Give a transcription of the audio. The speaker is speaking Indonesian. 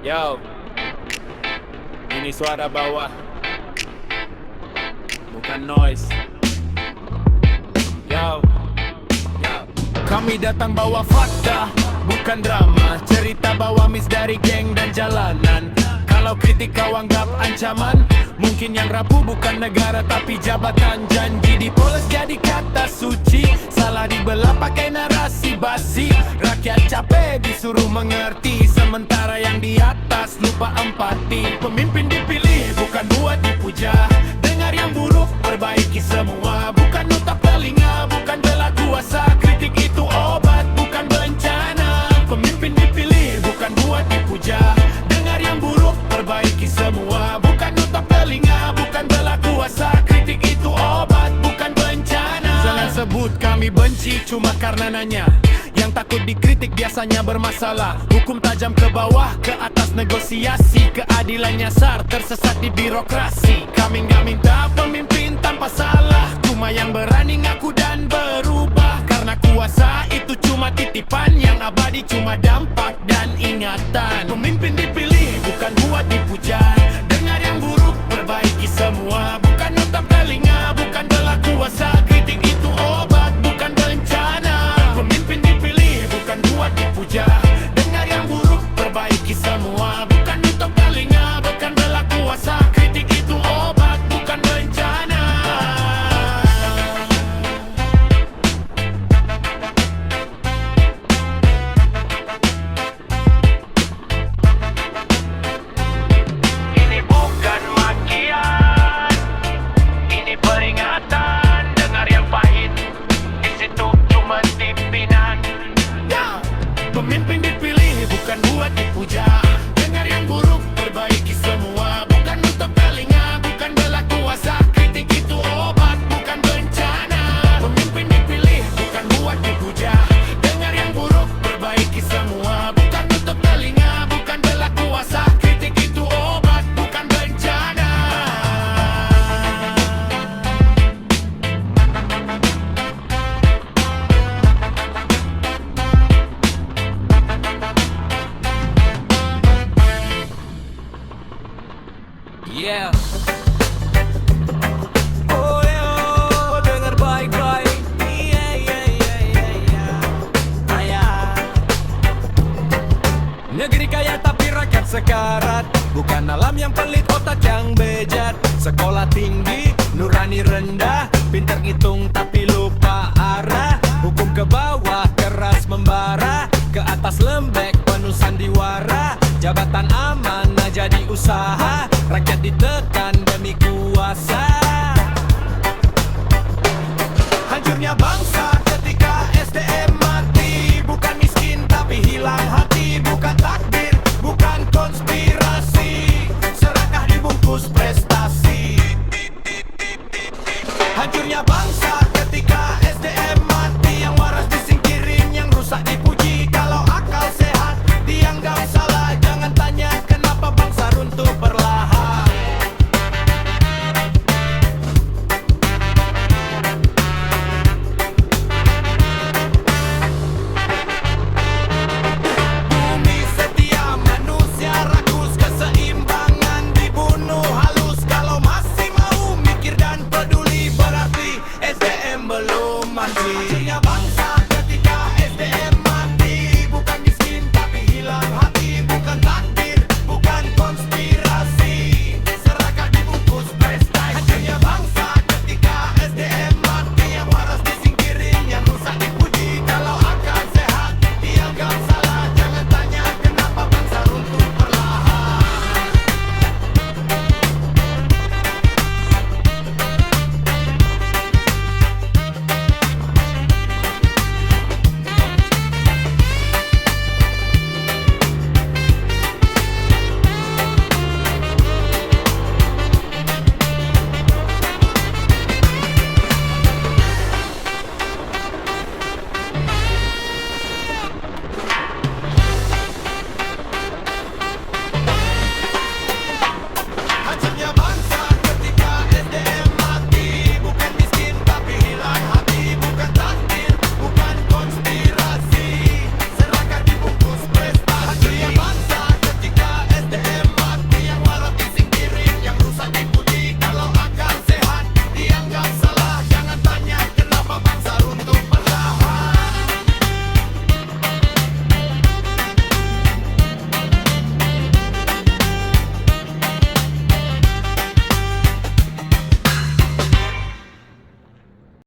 Yo, ini suara bawah, bukan noise. Yo, kami datang bawa fakta, bukan drama. Cerita bawa mis dari geng dan jalanan. Kalau kritik kau anggap ancaman, mungkin yang rapuh bukan negara tapi jabatan. Janji dipoles jadi kata suci, salah dibelah pakai narasi basi. Rakyat capek disuruh mengerti, sementara yang di atas lupa empati. Pemimpin dipilih bukan buat dipuja, dengar yang buruk perbaiki semua. Bukan nutup telinga, bukan bela kuasa. Kritik itu obat, bukan bencana. Pemimpin dipilih bukan buat dipuja, dengar yang buruk perbaiki semua. Bukan nutup telinga, bukan bela kuasa. Kritik itu obat, bukan bencana. Jangan sebut kami benci cuma karena nanya. Yang takut dikritik biasanya bermasalah. Hukum tajam ke bawah, ke atas negosiasi. Keadilan nyasar, tersesat di birokrasi. Kami gak minta pemimpin tanpa salah, cuma yang berani ngaku dan berubah. Karena kuasa itu cuma titipan, yang abadi cuma dampak dan ingatan. Pemimpin dipilih bukan buat dipuja, dengar yang buruk perbaiki semua. Bukan nutup telinga, bukan bela kuasa. Kritik itu obat, bukan bencana. Pemimpin dipilih bukan buat dipuja, dengar yang buruk perbaiki semua. Bukan nutup telinga, bukan bela kuasa. Kritik itu obat, bukan bencana. Ini bukan makian, ini peringatan. Dengar yang pahit, di situ cuma pimpinan. Pemimpin dipilih bukan buat dipuja, dengar yang buruk perbaiki semua. Bukan nutup telinga, bukan bela kuasa. Kritik itu obat, bukan bencana. Pemimpin dipilih bukan buat dipuja, dengar yang buruk perbaiki semua. Bukan nutup telinga, bukan bela kuasa. Kritik itu obat, bukan bencana. Yeah. Oh yo, dengar baik-baik. Negeri kaya tapi rakyat sekarat, bukan alam yang pelit, otak yang bejat. Sekolah tinggi, nurani rendah, pintar ngitung tapi lupa arah. Hukum ke bawah, keras membara, ke atas lembek, penuh sandiwara. Jabatan amanah jadi usaha, rakyat ditekan demi kuasa.